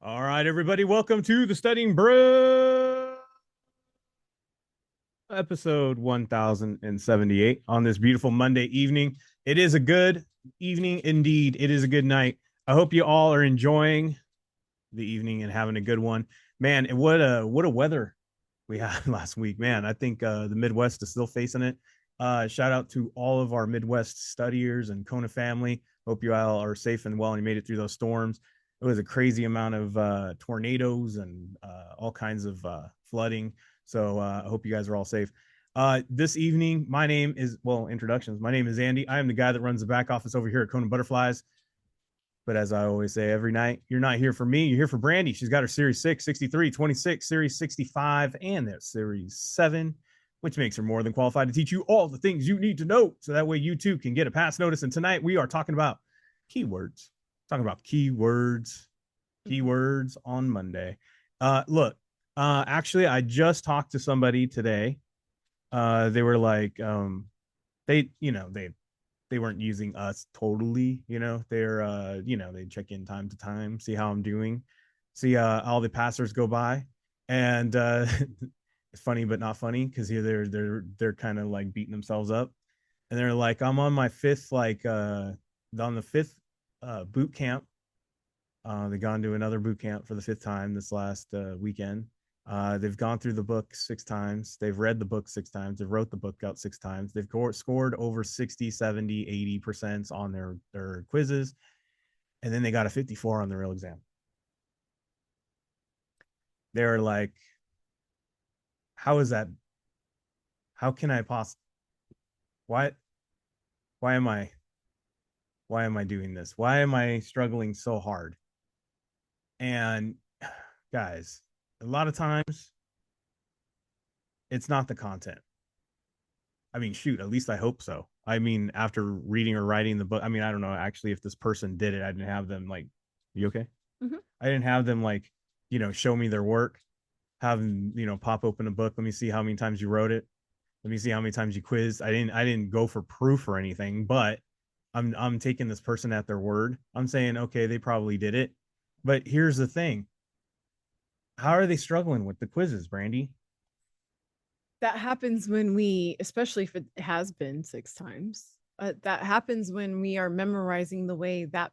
All right, everybody, welcome to the Studying Brew episode 1078 on this beautiful Monday evening. It is a good evening indeed. It is a good night. I hope you all are enjoying the evening and having a good one. Man, what a weather we had last week. Man, I think the Midwest is still facing it. Shout out to all of our Midwest studiers and Kona family. Hope you all are safe and well and you made it through those storms. It was a crazy amount of tornadoes and all kinds of flooding. So I hope you guys are all safe. This evening, my name is, well, introductions. My name is Andy. I am the guy that runs the back office over here at KonaButterflyz. But as I always say every night, you're not here for me. You're here for Brandy. She's got her Series 6, 63, 26, Series 65, and that Series 7, which makes her more than qualified to teach you all the things you need to know. So that way you too can get a pass notice. And tonight we are talking about keywords. Talking about keywords on Monday. Look, actually, I just talked to somebody today. They were like, they weren't using us totally, they're they check in time to time, see how I'm doing, see all the passers go by, and it's funny but not funny because here they're kind of like beating themselves up, and they're like, I'm on my fifth, like on the fifth boot camp. They've gone to another boot camp for the fifth time this last weekend. They've gone through the book 6 times. They've read the book 6 times. They've wrote the book out 6 times. They've scored over 60, 70, 80% on their quizzes. And then they got a 54 on the real exam. They're like, how is that? How can I possibly, why, why am I doing this? Why am I struggling so hard? And guys, a lot of times it's not the content. I mean, shoot, at least I hope so. I mean, after reading or writing the book, I mean, I don't know actually if this person did it. I didn't have them like, you okay? Mm-hmm. I didn't have them like, show me their work, have them, pop open a book. Let me see how many times you wrote it. Let me see how many times you quizzed. I didn't go for proof or anything, but I'm taking this person at their word. I'm saying, okay, they probably did it. But here's the thing. How are they struggling with the quizzes, Brandy? That happens when we, especially if it has been 6 times, that happens when we are memorizing the way that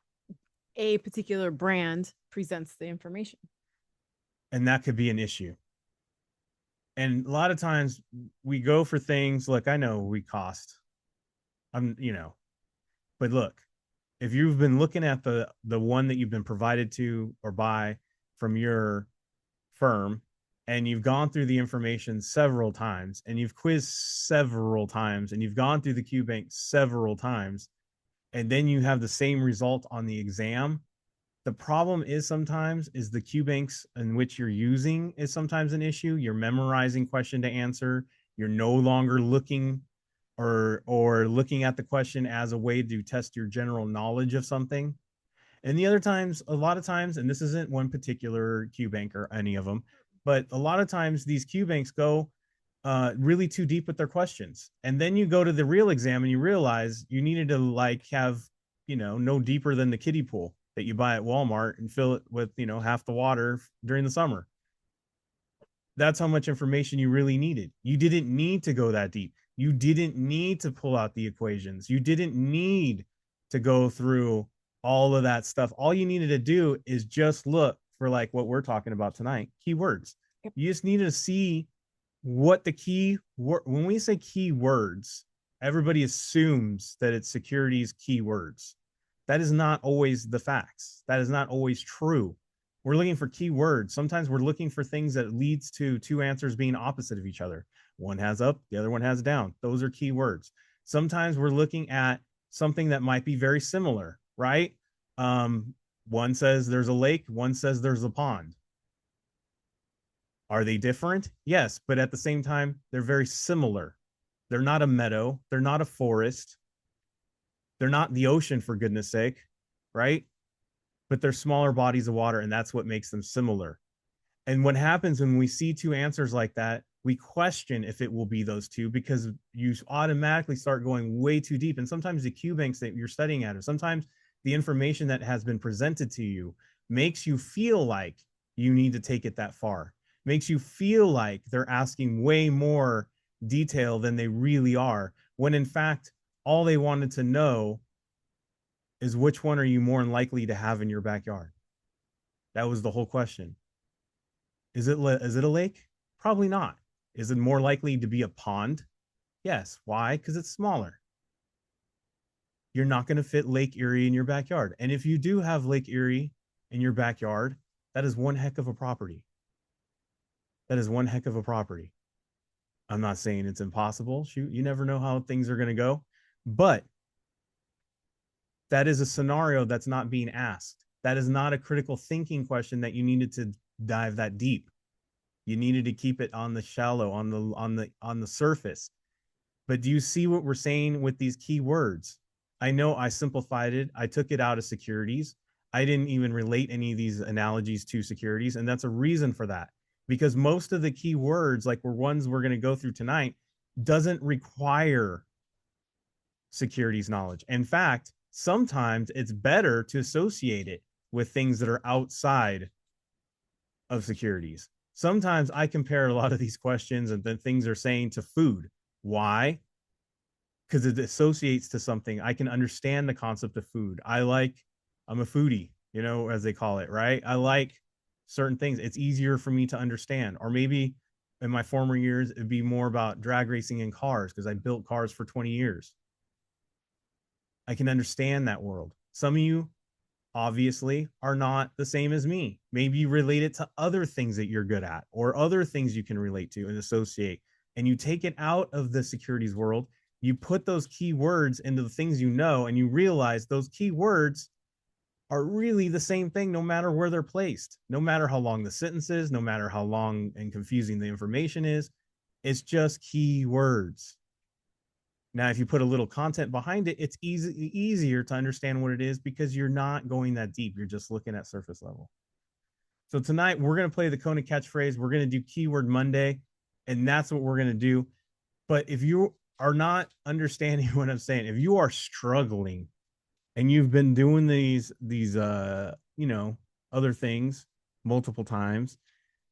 a particular brand presents the information. And that could be an issue. And a lot of times we go for things like, I know we cost. But look, if you've been looking at the one that you've been provided to or by from your firm, and you've gone through the information several times, and you've quizzed several times, and you've gone through the QBank several times, and then you have the same result on the exam, the problem is sometimes is the QBanks in which you're using is sometimes an issue. You're memorizing question to answer. You're no longer looking or looking at the question as a way to test your general knowledge of something. And the other times, a lot of times, and this isn't one particular QBank or any of them, but a lot of times these QBanks go really too deep with their questions. And then you go to the real exam and you realize you needed to like have, no deeper than the kiddie pool that you buy at Walmart and fill it with, half the water during the summer. That's how much information you really needed. You didn't need to go that deep. You didn't need to pull out the equations. You didn't need to go through all of that stuff. All you needed to do is just look for like what we're talking about tonight, keywords. Yep. You just needed to see what the key when we say keywords, everybody assumes that it's securities keywords. That is not always the facts. That is not always true. We're looking for keywords. Sometimes we're looking for things that leads to two answers being opposite of each other. One has up, the other one has down. Those are keywords. Sometimes we're looking at something that might be very similar, right? One says there's a lake, one says there's a pond. Are they different? Yes, but at the same time, they're very similar. They're not a meadow. They're not a forest. They're not the ocean, for goodness sake, right? But they're smaller bodies of water, and that's what makes them similar. And what happens when we see two answers like that, we question if it will be those two because you automatically start going way too deep. And sometimes the QBanks that you're studying at, or sometimes the information that has been presented to you makes you feel like you need to take it that far, makes you feel like they're asking way more detail than they really are, when in fact, all they wanted to know is which one are you more likely to have in your backyard. That was the whole question. Is it a lake? Probably not. Is it more likely to be a pond? Yes. Why? Because it's smaller. You're not going to fit Lake Erie in your backyard. And if you do have Lake Erie in your backyard, that is one heck of a property. That is one heck of a property. I'm not saying it's impossible. Shoot, you never know how things are going to go. But that is a scenario that's not being asked. That is not a critical thinking question that you needed to dive that deep. You needed to keep it on the shallow, on the surface. But do you see what we're saying with these keywords? I know I simplified it. I took it out of securities. I didn't even relate any of these analogies to securities. And that's a reason for that. Because most of the keywords, like ones we're going to go through tonight, doesn't require securities knowledge. In fact, sometimes it's better to associate it with things that are outside of securities. Sometimes I compare a lot of these questions and the things they're saying to food. Why? Because it associates to something. I can understand the concept of food. I'm a foodie, as they call it, right? I like certain things. It's easier for me to understand. Or maybe in my former years, it'd be more about drag racing in cars because I built cars for 20 years. I can understand that world. Some of you obviously are not the same as me. Maybe you relate it to other things that you're good at or other things you can relate to and associate. And you take it out of the securities world. You put those keywords into the things and you realize those keywords are really the same thing no matter where they're placed, no matter how long the sentence is, no matter how long and confusing the information is. It's just keywords. Now, if you put a little content behind it, it's easier to understand what it is because you're not going that deep. You're just looking at surface level. So tonight we're going to play the Kona Catchphrase. We're going to do Keyword Monday, and that's what we're going to do. But if you are not understanding what I'm saying, if you are struggling and you've been doing these other things multiple times,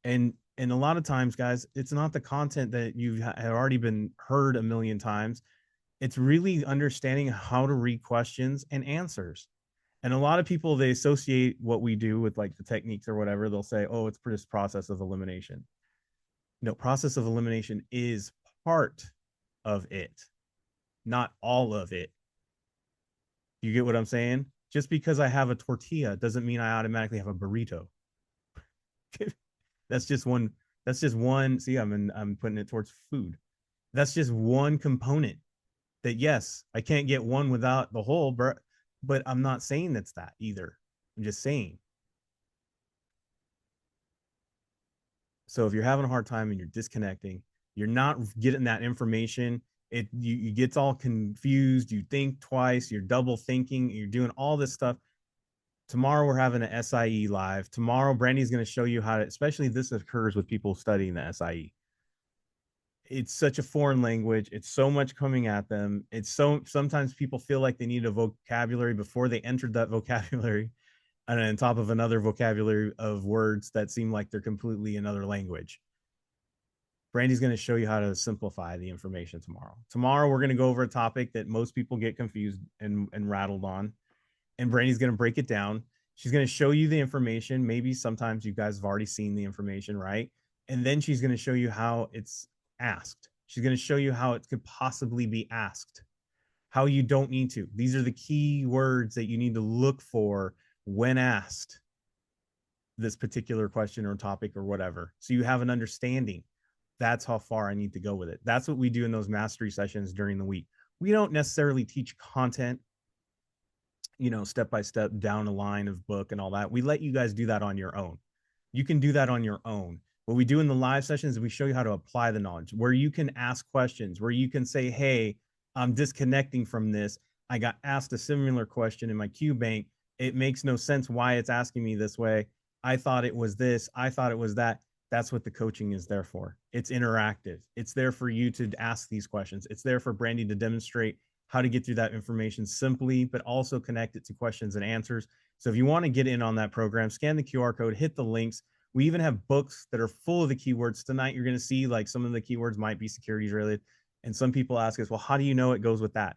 and a lot of times, guys, it's not the content that you have already been heard a million times. It's really understanding how to read questions and answers. And a lot of people, they associate what we do with like the techniques or whatever. They'll say, oh, it's this process of elimination. No, process of elimination is part of it, not all of it. You get what I'm saying? Just because I have a tortilla doesn't mean I automatically have a burrito. That's just one. That's just one. See, I'm putting it towards food. That's just one component. That yes, I can't get one without the whole, but I'm not saying that's that either. I'm just saying. So if you're having a hard time and you're disconnecting, you're not getting that information. You get all confused. You think twice. You're double thinking. You're doing all this stuff. Tomorrow we're having an SIE live. Tomorrow Brandy's going to show you how to. Especially this occurs with people studying the SIE. It's such a foreign language. It's so much coming at them. Sometimes people feel like they need a vocabulary before they entered that vocabulary, and on top of another vocabulary of words that seem like they're completely another language. Brandy's going to show you how to simplify the information tomorrow. Tomorrow, we're going to go over a topic that most people get confused and rattled on. And Brandy's going to break it down. She's going to show you the information. Maybe sometimes you guys have already seen the information, right? And then she's going to show you how it's asked. She's going to show you how it could possibly be asked, how you don't need to. These are the key words that you need to look for when asked this particular question or topic or whatever. So you have an understanding. That's how far I need to go with it. That's what we do in those mastery sessions during the week. We don't necessarily teach content, step by step down a line of book and all that. We let you guys do that on your own. You can do that on your own. What we do in the live sessions is we show you how to apply the knowledge, where you can ask questions, where you can say, hey, I'm disconnecting from this. I got asked a similar question in my Q bank. It makes no sense why it's asking me this way. I thought it was this. I thought it was that. That's what the coaching is there for. It's interactive. It's there for you to ask these questions. It's there for Brandy to demonstrate how to get through that information simply, but also connect it to questions and answers. So if you want to get in on that program, scan the QR code, hit the links. We even have books that are full of the keywords. Tonight, you're going to see like some of the keywords might be securities related. And some people ask us, well, how do you know it goes with that?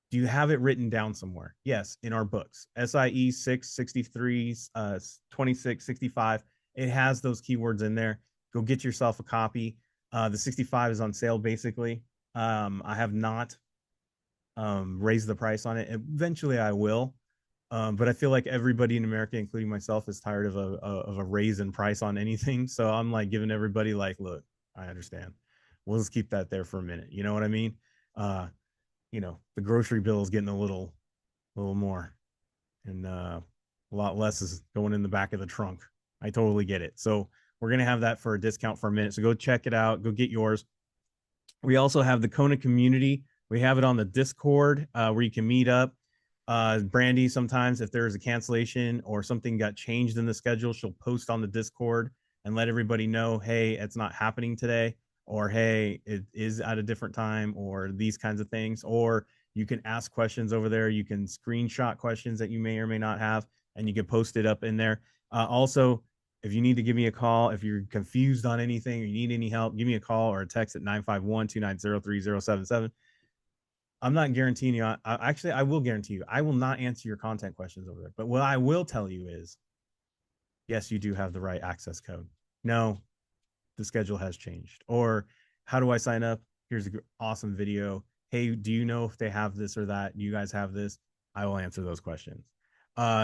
Do you have it written down somewhere? Yes, in our books. SIE 6, 63, 26, 65. It has those keywords in there. Go get yourself a copy. The 65 is on sale, basically. I have not raised the price on it. Eventually, I will. But I feel like everybody in America, including myself, is tired of a raise in price on anything. So I'm like giving everybody like, look, I understand. We'll just keep that there for a minute. You know what I mean? The grocery bill is getting a little more, and a lot less is going in the back of the trunk. I totally get it. So we're gonna have that for a discount for a minute. So go check it out. Go get yours. We also have the Kona community. We have it on the Discord where you can meet up. Brandy, sometimes if there's a cancellation or something got changed in the schedule, she'll post on the Discord and let everybody know, hey, it's not happening today, or hey, it is at a different time, or these kinds of things. Or you can ask questions over there. You can screenshot questions that you may or may not have, and you can post it up in there. Also, if you need to give me a call, if you're confused on anything or you need any help, give me a call or a text at 951-290-3077. I'm not guaranteeing you. I will guarantee you, I will not answer your content questions over there. But what I will tell you is, yes, you do have the right access code. No, the schedule has changed. Or how do I sign up? Here's an awesome video. Hey, do you know if they have this or that? Do you guys have this? I will answer those questions.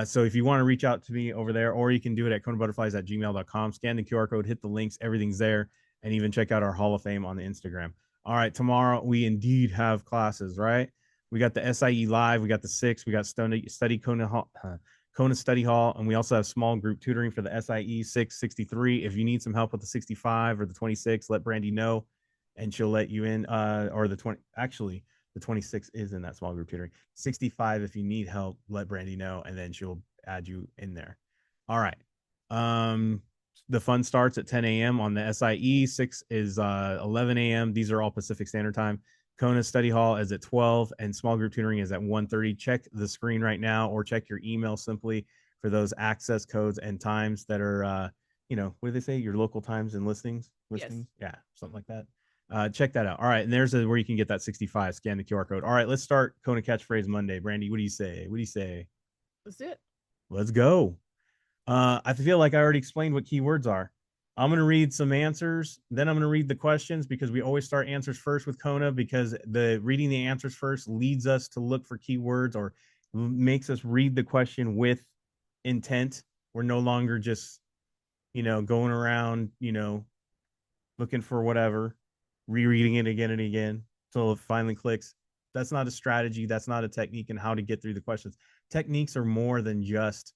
So if you want to reach out to me over there, or you can do it at KonaButterflyz@gmail.com. Scan the QR code, hit the links, everything's there, and even check out our Hall of Fame on the Instagram. All right, tomorrow we indeed have classes, right? We got the SIE Live, we got the 6, we got Study Kona Study Hall, and we also have small group tutoring for the SIE 6, 63. If you need some help with the 65 or the 26, let Brandy know, and she'll let you in. Or the 20, actually, the 26 is in that small group tutoring. 65, if you need help, let Brandy know, and then she'll add you in there. All right. The fun starts at 10 a.m. on the SIE. 6 is 11 a.m. These are all Pacific Standard Time. Kona Study Hall is at 12, and small group tutoring is at 1:30. Check the screen right now, or check your email simply for those access codes and times that are, what do they say? Your local times and listings? Yes. Yeah, something like that. Check that out. All right, and there's where you can get that 65. Scan the QR code. All right, let's start Kona Catchphrase Monday. Brandy, what do you say? What do you say? That's it. Let's go. I feel like I already explained what keywords are. I'm going to read some answers, then I'm going to read the questions, because we always start answers first with Kona, because the reading the answers first leads us to look for keywords, or makes us read the question with intent. We're no longer just, going around, looking for whatever, rereading it again and again until it finally clicks. That's not a strategy. That's not a technique in how to get through the questions. Techniques are more than just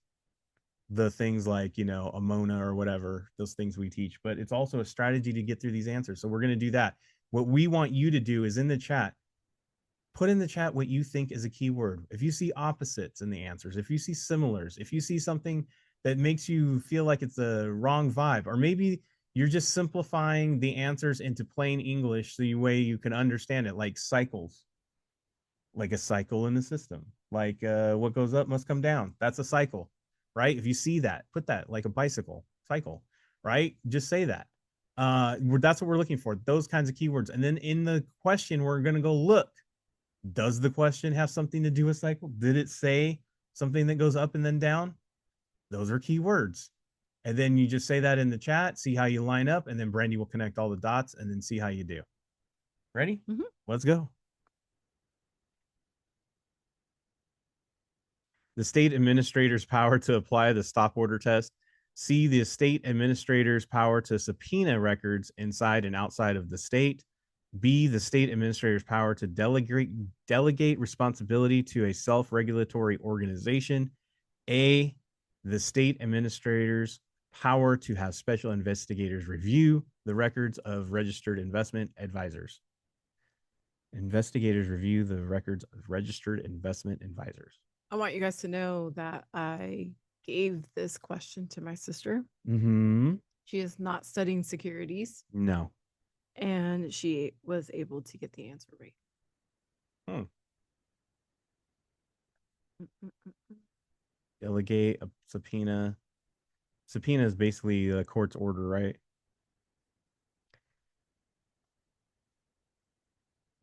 the things like, Amona or whatever, those things we teach, but it's also a strategy to get through these answers. So we're going to do that. What we want you to do is in the chat, put in the chat what you think is a keyword. If you see opposites in the answers, if you see similars, if you see something that makes you feel like it's a wrong vibe, or maybe you're just simplifying the answers into plain English so the way you can understand it, like cycles, like a cycle in the system, like what goes up must come down. That's a cycle, right? If you see that, put that like a bicycle cycle, right? Just say that. That's what we're looking for, those kinds of keywords. And then in the question, we're going to go look, does the question have something to do with cycle? Did it say something that goes up and then down? Those are keywords. And then you just say that in the chat, see how you line up, and then Brandy will connect all the dots and then see how you do. Ready? Mm-hmm. Let's go. The state administrator's power to apply the stop order test. C, the state administrator's power to subpoena records inside and outside of the state. B, the state administrator's power to delegate responsibility to a self-regulatory organization. A, the state administrator's power to have special investigators review the records of registered investment advisors. Investigators review the records of registered investment advisors. I want you guys to know that I gave this question to my sister. Mm-hmm. She is not studying securities, No. and she was able to get the answer right. Hmm. Delegate a subpoena. Subpoena is basically the court's order, right?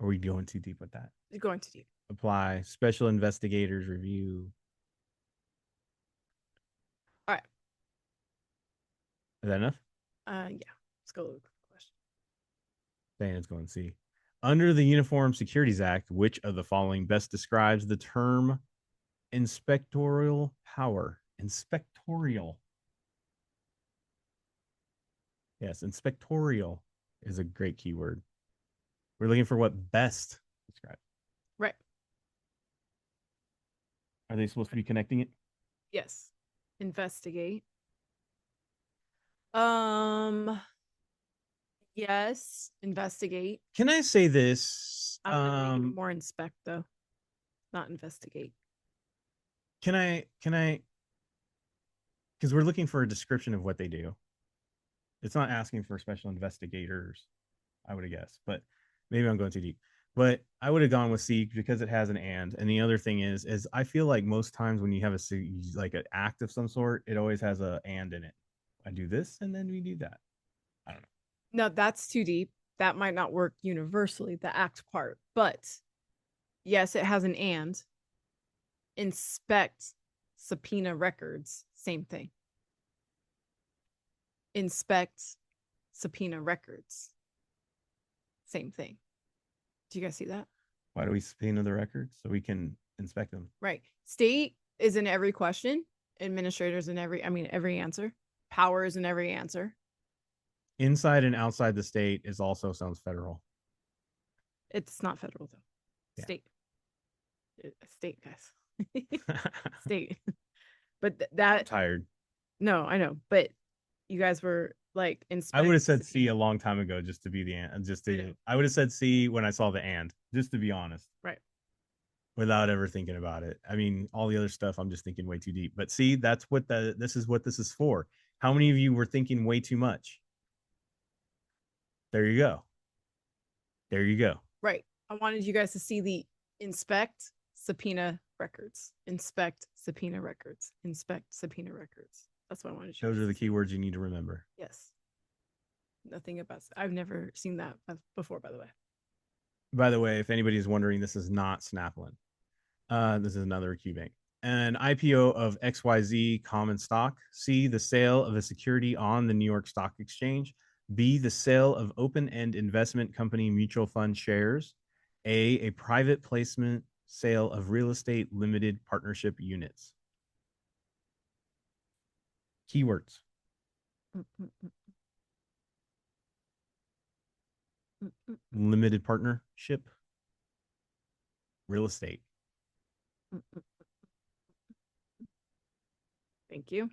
Or are we going too deep with that? You're going too deep. Apply. Special investigators review. All right. Is that enough? Yeah. Let's go with the question. Saying it's going C. Under the Uniform Securities Act, which of the following best describes the term inspectorial power? Inspectorial. Yes, inspectorial is a great keyword. We're looking for what best describes. Right. Are they supposed to be connecting it? Yes. Investigate. Um. Yes. Investigate. Can I say this? I'm gonna make it more inspect though, not investigate. Can I because we're looking for a description of what they do. It's not asking for special investigators, I would have guessed, but maybe I'm going too deep. But I would have gone with C because it has an and the other thing is I feel like most times when you have like an act of some sort, it always has a and in it. I do this and then we do that. I don't know. No, that's too deep. That might not work universally, the act part. But yes, it has an and. Inspect, subpoena records, same thing. Inspect, subpoena records, same thing. Do you guys see that? Why do we subpoena the records so we can inspect them? Right. State is in every question. Administrators in every answer. Power is in every answer. Inside and outside the state is also sounds federal. It's not federal though. Yeah. State. State, guys. State. But that I'm tired. No, I know. But you guys were like I would have said inspect. C a long time ago just to be I would have said C when I saw the and, just to be honest. Right. Without ever thinking about it. I mean, all the other stuff I'm just thinking way too deep. But see, that's what this is for. How many of you were thinking way too much? There you go. There you go. Right. I wanted you guys to see the inspect subpoena records. Inspect subpoena records. Inspect subpoena records. That's what I wanted you. Those are the keywords you need to remember. Yes. Nothing about. I've never seen that before, by the way. By the way, if anybody is wondering, this is not Snaplin. This is another QBank. An IPO of XYZ common stock. C, the sale of a security on the New York Stock Exchange. B, the sale of open-end investment company mutual fund shares. A private placement sale of real estate limited partnership units. Keywords. Limited partnership. Real estate. Thank you.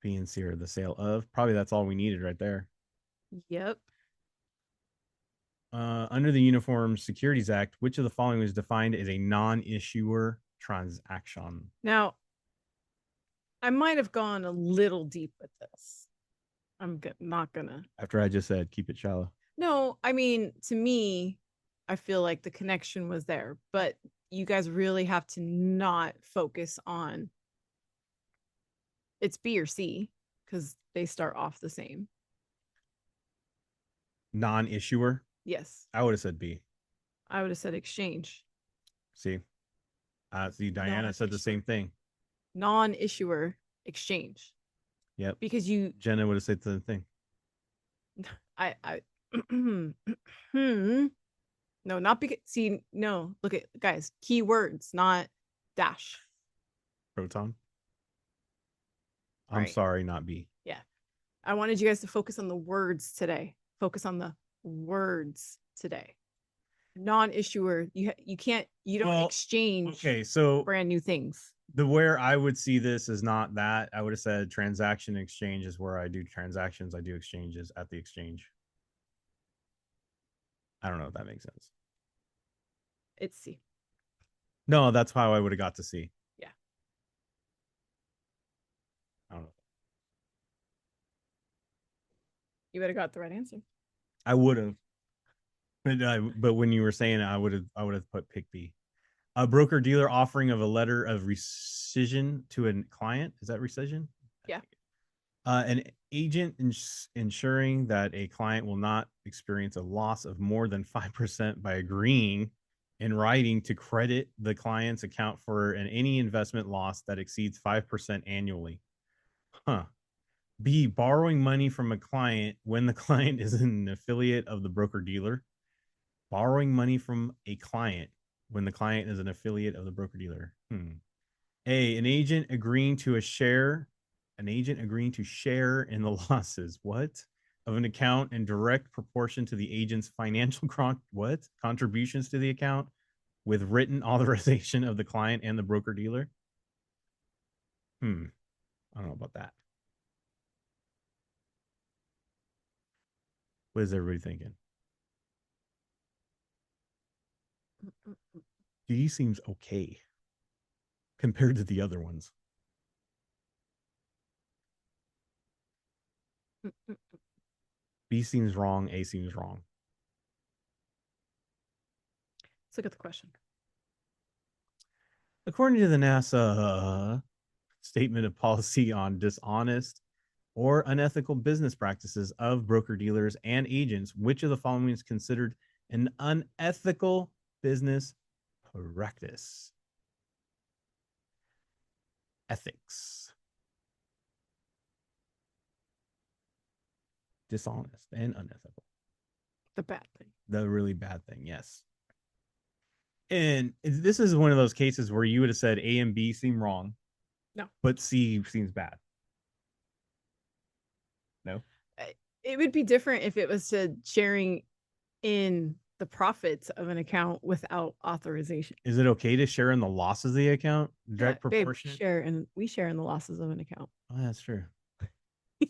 B and C are the sale of. Probably that's all we needed right there. Yep. Under the Uniform Securities Act, which of the following is defined as a non-issuer transaction? Now, I might have gone a little deep with this. I'm not gonna. After I just said, keep it shallow. No, I mean, to me, I feel like the connection was there, but you guys really have to not focus on it's B or C because they start off the same. Non-issuer? Yes. I would have said B. I would have said exchange. See? Diana said the same thing. Non-issuer exchange. Yep. Because Jenna would have said the thing. No, not because no, look at guys, keywords, not dash. Proton. I'm Right. sorry, not B. Yeah. I wanted you guys to focus on the words today. Focus on the words today. Non-issuer, you don't exchange brand new things. The where I would see this is not that. I would have said transaction exchange is where I do transactions. I do exchanges at the exchange. I don't know if that makes sense. It's C. No, that's how I would have got to C. Yeah. I don't know. You would have got the right answer. I would have. But when you were saying it, I would have put pick B. A broker dealer offering of a letter of rescission to a client. Is that rescission? Yeah. An agent ensuring that a client will not experience a loss of more than 5% by agreeing in writing to credit the client's account for any investment loss that exceeds 5% annually. Huh. B, borrowing money from a client when the client is an affiliate of the broker dealer. Borrowing money from a client when the client is an affiliate of the broker dealer. A, an agent agreeing to share in the losses. What? Of an account in direct proportion to the agent's financial contributions to the account with written authorization of the client and the broker dealer. I don't know about that. What is everybody thinking? D seems okay compared to the other ones. B seems wrong. A seems wrong. Let's look at the question. According to the NASA statement of policy on dishonest or unethical business practices of broker dealers and agents, which of the following is considered an unethical business practice? Ethics. Dishonest and unethical. The bad thing. The really bad thing, yes. And this is one of those cases where you would have said A and B seem wrong. No. But C seems bad. No? It would be different if it was to sharing in the profits of an account without authorization. Is it okay to share in the losses of the account? Direct proportion? We share in the losses of an account. Oh, that's true.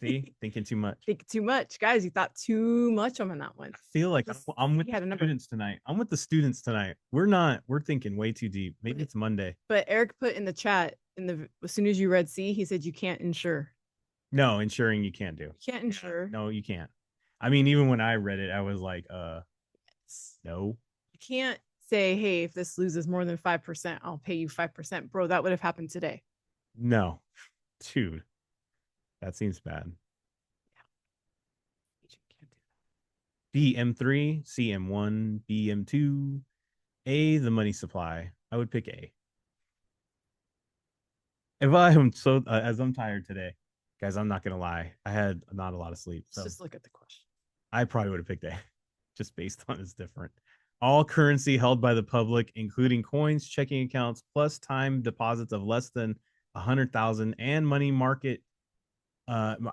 See, thinking too much. Think too much, guys. You thought too much on that one. I feel like I'm with the students tonight. I'm with the students tonight. We're thinking way too deep. Maybe it's Monday. But Eric put in the chat as soon as you read C, he said you can't insure. No, insuring you can't do. You can't insure. No, you can't. I mean, even when I read it, I was like, no. You can't say, hey, if this loses more than 5%, I'll pay you 5%. Bro, that would have happened today. No, dude. That seems bad. B, M3, C, M1, B, M2, A, the money supply. I would pick A. If I am as I'm tired today, guys, I'm not going to lie. I had not a lot of sleep. So let's just look at the question. I probably would have picked A just based on it's different. All currency held by the public, including coins, checking accounts, plus time deposits of less than 100,000 and money market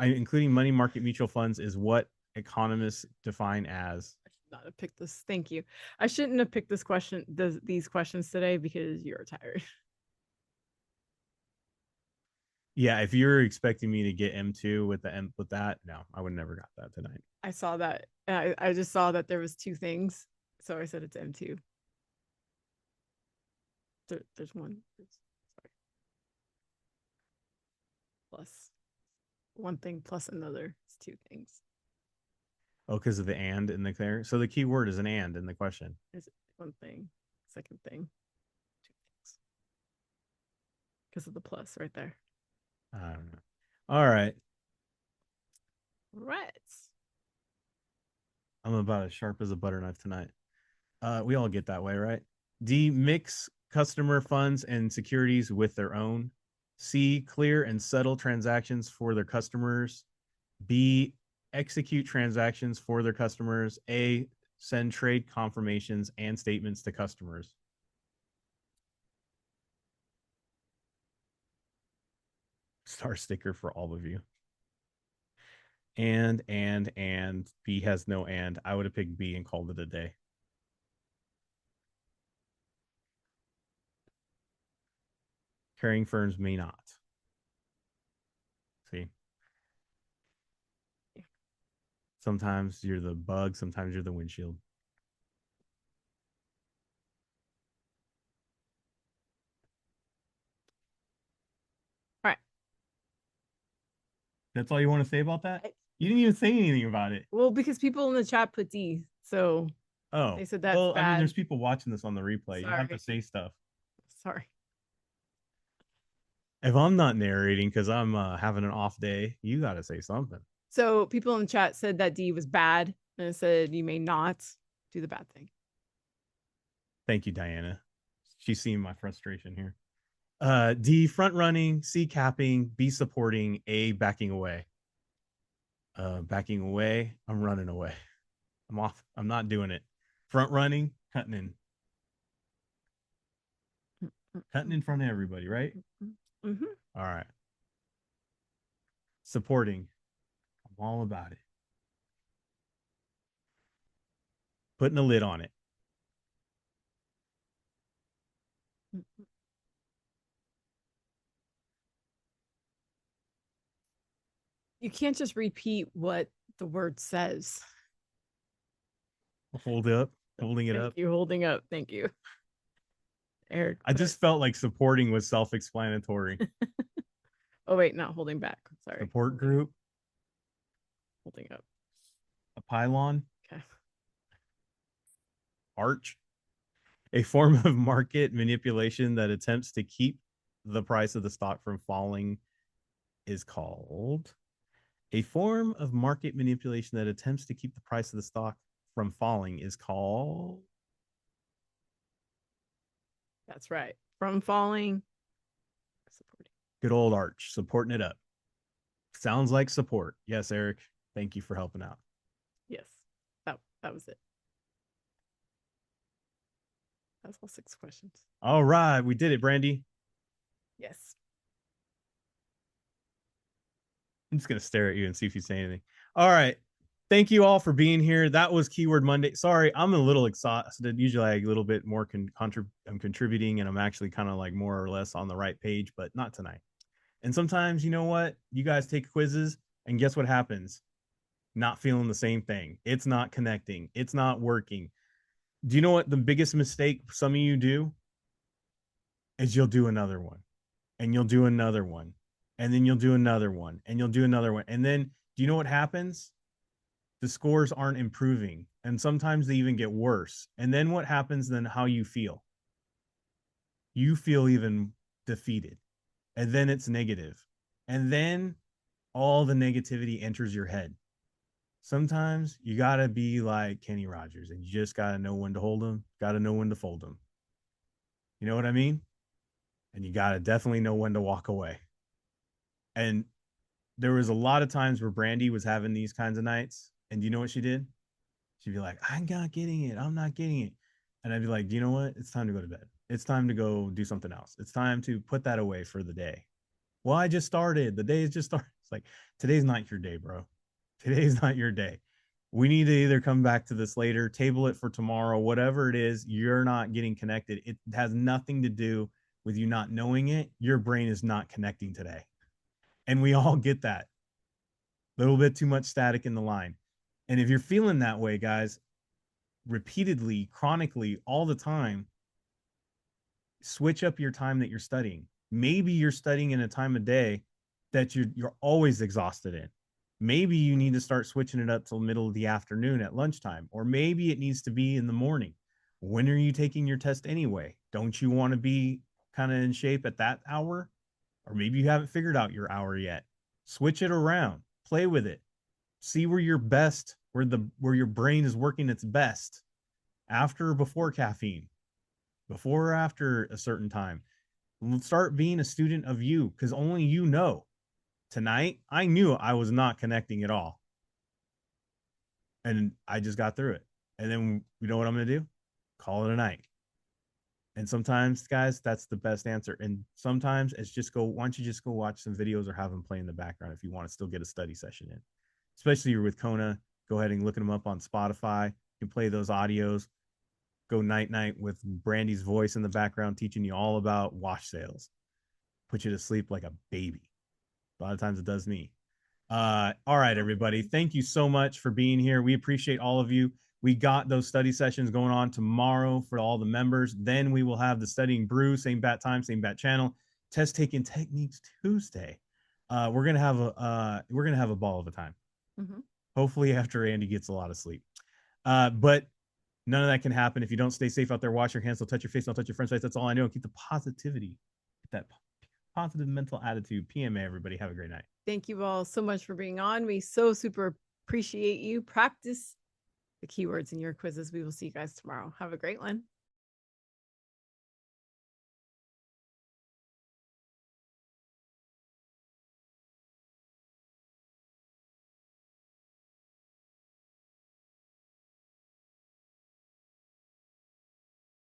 including money market mutual funds, is what economists define as. I should not have picked this. Thank you. I shouldn't have picked these questions today because you're tired. Yeah, if you're expecting me to get M2 with that, no, I would never got that tonight. I saw that. I just saw that there was two things, so I said it's M2. There's one. Sorry. Plus one thing plus another. It's two things. Oh, because of the and in the there. So the key word is an and in the question. Is one thing, second thing, two things. Because of the plus right there. I don't know. All right. Right. I'm about as sharp as a butter knife tonight. We all get that way, right? D, mix customer funds and securities with their own. C, clear and settle transactions for their customers. B, execute transactions for their customers. A, send trade confirmations and statements to customers. Star sticker for all of you. And B has no and. I would have picked B and called it a day. Carrying firms may not. See? Sometimes you're the bug, sometimes you're the windshield. All right. That's all you want to say about that? You didn't even say anything about it. Well, because people in the chat put D, so they said that's bad. I mean, there's people watching this on the replay. Sorry. You have to say stuff. Sorry. If I'm not narrating because I'm having an off day, you got to say something. So people in the chat said that D was bad, and it said you may not do the bad thing. Thank you, Diana. She's seeing my frustration here. D, front running. C, capping. B, supporting. A, backing away. Backing away. I'm running away. I'm off. I'm not doing it. Front running, cutting in. Cutting in front of everybody, right? Mm-hmm. All right. Supporting. I'm all about it. Putting a lid on it. You can't just repeat what the word says. Hold it up. Holding it Thank up. you. Holding up. Thank you. Eric. I just felt like supporting was self-explanatory. Oh, wait, not holding back. Sorry. Support group. Holding up. A pylon. Okay. Arch. A form of market manipulation that attempts to keep the price of the stock from falling is called. A form of market manipulation that attempts to keep the price of the stock from falling is called. That's right. From falling. Supporting. Good old Arch, supporting it up. Sounds like support. Yes, Eric. Thank you for helping out. Yes. That was it. That's all 6 questions. All right. We did it, Brandy. Yes. I'm just going to stare at you and see if you say anything. All right. Thank you all for being here. That was Keyword Monday. Sorry, I'm a little exhausted. Usually I a little bit more I'm contributing and I'm actually kind of like more or less on the right page, but not tonight. And sometimes, you know what? You guys take quizzes and guess what happens? Not feeling the same thing. It's not connecting. It's not working. Do you know what the biggest mistake some of you do? Is you'll do another one and you'll do another one and then you'll do another one and you'll do another one. And then do you know what happens? The scores aren't improving and sometimes they even get worse. And then what happens then? How you feel? You feel even defeated. And then it's negative. And then all the negativity enters your head. Sometimes you got to be like Kenny Rogers and you just got to know when to hold them, got to know when to fold them. You know what I mean? And you got to definitely know when to walk away. And there was a lot of times where Brandy was having these kinds of nights. And do you know what she did? She'd be like, I'm not getting it. I'm not getting it. And I'd be like, do you know what? It's time to go to bed. It's time to go do something else. It's time to put that away for the day. Well, I just started. The day is just started. It's like, today's not your day, bro. Today's not your day. We need to either come back to this later, table it for tomorrow, whatever it is, you're not getting connected. It has nothing to do with you not knowing it. Your brain is not connecting today. And we all get that. A little bit too much static in the line. And if you're feeling that way, guys, repeatedly, chronically, all the time, switch up your time that you're studying. Maybe you're studying in a time of day that you're always exhausted in. Maybe you need to start switching it up till middle of the afternoon at lunchtime, or maybe it needs to be in the morning. When are you taking your test anyway? Don't you want to be kind of in shape at that hour? Or maybe you haven't figured out your hour yet. Switch it around, play with it, see where you're best, where your brain is working its best, after or before caffeine, before or after a certain time. Start being a student of you, because only you know. Tonight, I knew I was not connecting at all. And I just got through it. And then you know what I'm going to do? Call it a night. And sometimes, guys, that's the best answer. And sometimes it's just why don't you just go watch some videos or have them play in the background if you want to still get a study session in. Especially you're with Kona, go ahead and look them up on Spotify. You can play those audios. Go night with Brandy's voice in the background, teaching you all about wash sales. Put you to sleep like a baby. A lot of times it does me. All right, everybody. Thank you so much for being here. We appreciate all of you. We got those study sessions going on tomorrow for all the members. Then we will have the Studying Brew, same bat time, same bat channel. Test taking techniques Tuesday. We're gonna have a ball of a time. Mm-hmm. Hopefully after Andy gets a lot of sleep. But None of that can happen if you don't stay safe out there. Wash your hands, don't touch your face, don't touch your friend's face. That's all I know. Keep the positivity, get that positive mental attitude. PMA, everybody. Have a great night. Thank you all so much for being on. We so super appreciate you. Practice the keywords in your quizzes. We will see you guys tomorrow. Have a great one.